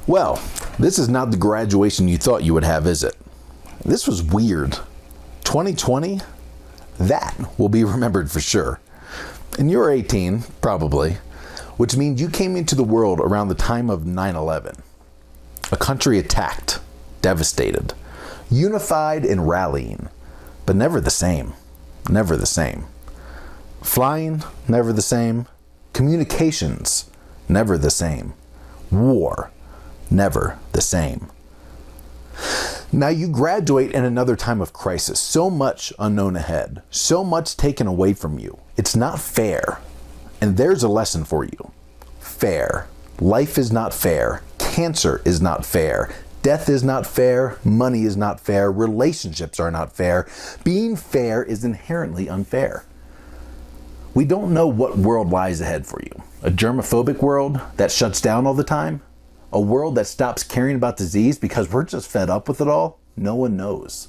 Well, this is not the graduation you thought you would have, is it? This was weird. 2020? That will be remembered for sure. And you're 18, probably, which means you came into the world around the time of 9/11. A country attacked, devastated, unified and rallying, but never the same. Never the same. Flying, never the same. Communications, never the same. War, never the same. Now you graduate in another time of crisis, so much unknown ahead, so much taken away from you. It's not fair. And there's a lesson for you. Fair. Life is not fair. Cancer is not fair. Death is not fair. Money is not fair. Relationships are not fair. Being fair is inherently unfair. We don't know what world lies ahead for you. A germophobic world that shuts down all the time? A world that stops caring about disease because we're just fed up with it all? No one knows.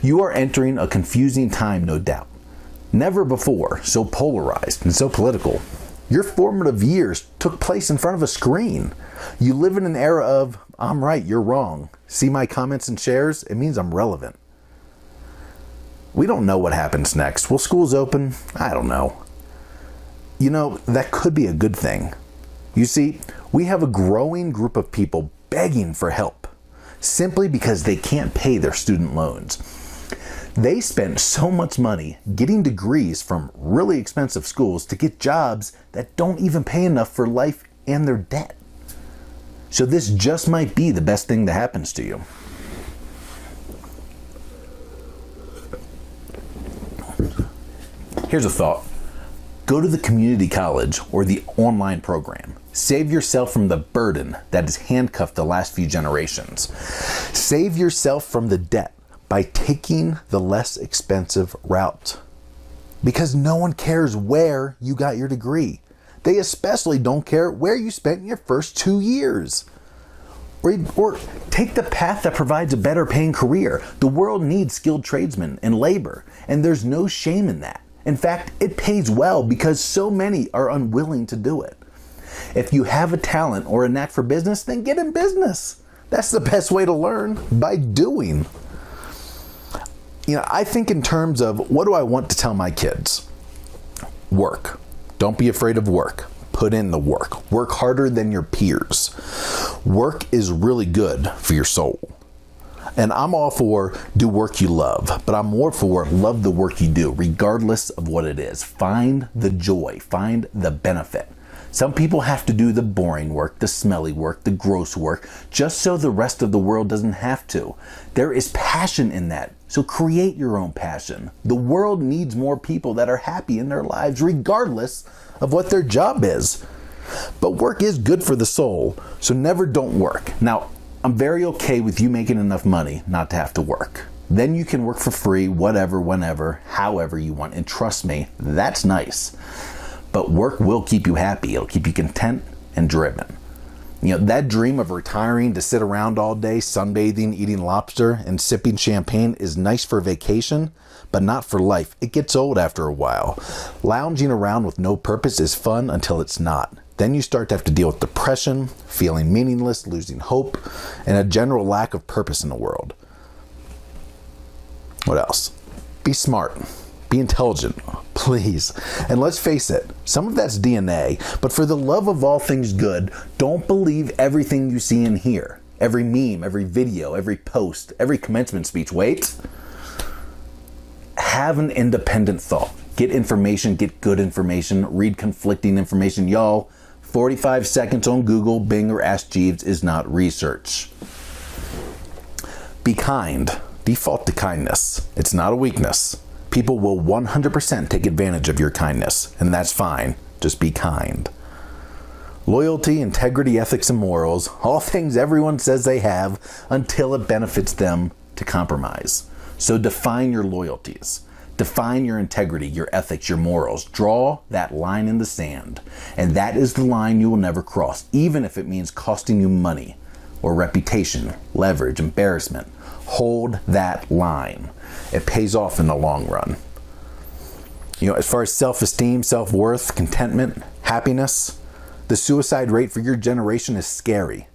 You are entering a confusing time, no doubt. Never before so polarized and so political. Your formative years took place in front of a screen. You live in an era of, I'm right, you're wrong. See my comments and shares? It means I'm relevant. We don't know what happens next. Will schools open? I don't know. You know, that could be a good thing. You see, we have a growing group of people begging for help simply because they can't pay their student loans. They spend so much money getting degrees from really expensive schools to get jobs that don't even pay enough for life and their debt. So this just might be the best thing that happens to you. Here's a thought. Go to the community college or the online program. Save yourself from the burden that has handcuffed the last few generations. Save yourself from the debt by taking the less expensive route. Because no one cares where you got your degree. They especially don't care where you spent your first 2 years. Or take the path that provides a better paying career. The world needs skilled tradesmen and labor, and there's no shame in that. In fact, it pays well because so many are unwilling to do it. If you have a talent or a knack for business, then get in business. That's the best way to learn, by doing. You know, I think in terms of what do I want to tell my kids? Work. Don't be afraid of work. Put in the work. Work harder than your peers. Work is really good for your soul. And I'm all for do work you love, but I'm more for love the work you do, regardless of what it is. Find the joy, find the benefit. Some people have to do the boring work, the smelly work, the gross work, just so the rest of the world doesn't have to. There is passion in that, so create your own passion. The world needs more people that are happy in their lives, regardless of what their job is. But work is good for the soul, so never don't work. Now, I'm very okay with you making enough money not to have to work. Then you can work for free, whatever, whenever, however you want. And trust me, that's nice. But work will keep you happy. It'll keep you content and driven. You know, that dream of retiring to sit around all day, sunbathing, eating lobster, and sipping champagne is nice for vacation, but not for life. It gets old after a while. Lounging around with no purpose is fun until it's not. Then you start to have to deal with depression, feeling meaningless, losing hope, and a general lack of purpose in the world. What else? Be smart. Be intelligent, please. And let's face it, some of that's DNA, but for the love of all things good, don't believe everything you see and hear. Every meme, every video, every post, every commencement speech. Wait. Have an independent thought. Get information, get good information, read conflicting information. Y'all, 45 seconds on Google, Bing, or Ask Jeeves is not research. Be kind. Default to kindness. It's not a weakness. People will 100% take advantage of your kindness, and that's fine. Just be kind. Loyalty, integrity, ethics, and morals, all things everyone says they have until it benefits them to compromise. So define your loyalties. Define your integrity, your ethics, your morals. Draw that line in the sand. And that is the line you will never cross, even if it means costing you money or reputation, leverage, embarrassment. Hold that line. It pays off in the long run. You know, as far as self-esteem, self-worth, contentment, happiness, The suicide rate for your generation is scary.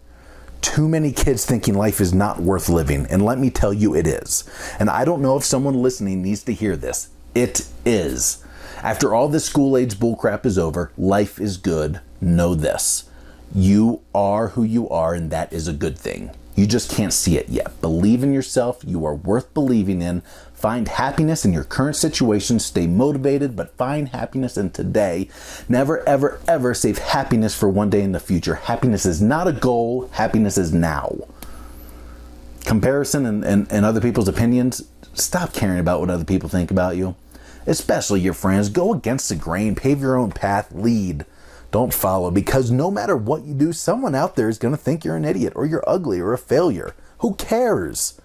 Too many kids thinking life is not worth living, and let me tell you it is. And I don't know if someone listening needs to hear this. It is. After all this school-age bullcrap is over, life is good. Know this. You are who you are, and that is a good thing. You just can't see it yet. Believe in yourself. You are worth believing in. Find happiness in your current situation. Stay motivated, but find happiness in today. Never, ever, ever save happiness for one day in the future. Happiness is not a goal. Happiness is now. Comparison and other people's opinions. Stop caring about what other people think about you. Especially your friends. Go against the grain. Pave your own path. Lead. Don't follow, because no matter what you do, someone out there is going to think you're an idiot or you're ugly or a failure. Who cares?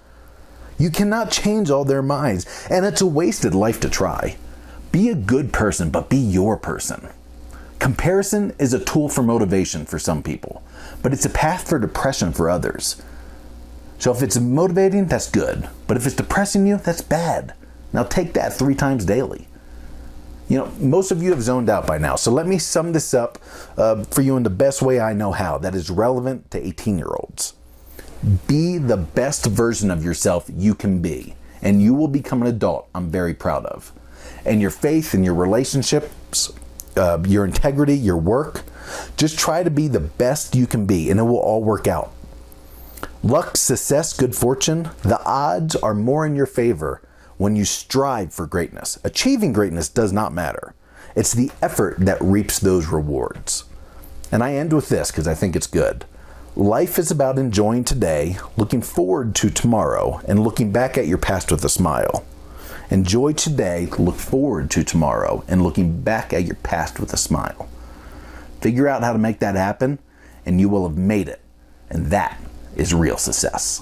You cannot change all their minds, and it's a wasted life to try. Be a good person, but be your person. Comparison is a tool for motivation for some people, but it's a path for depression for others. So if it's motivating, that's good. But if it's depressing you, that's bad. Now take that 3 times daily. You know, most of you have zoned out by now, so let me sum this up for you in the best way I know how that is relevant to 18-year-olds. Be the best version of yourself you can be, and you will become an adult I'm very proud of. And your faith and your relationships, your integrity, your work, just try to be the best you can be, and it will all work out. Luck, success, good fortune, the odds are more in your favor when you strive for greatness. Achieving greatness does not matter. It's the effort that reaps those rewards. And I end with this because I think it's good. Life is about enjoying today, looking forward to tomorrow, and looking back at your past with a smile. Enjoy today, look forward to tomorrow, and looking back at your past with a smile. Figure out how to make that happen, and you will have made it. And that is real success.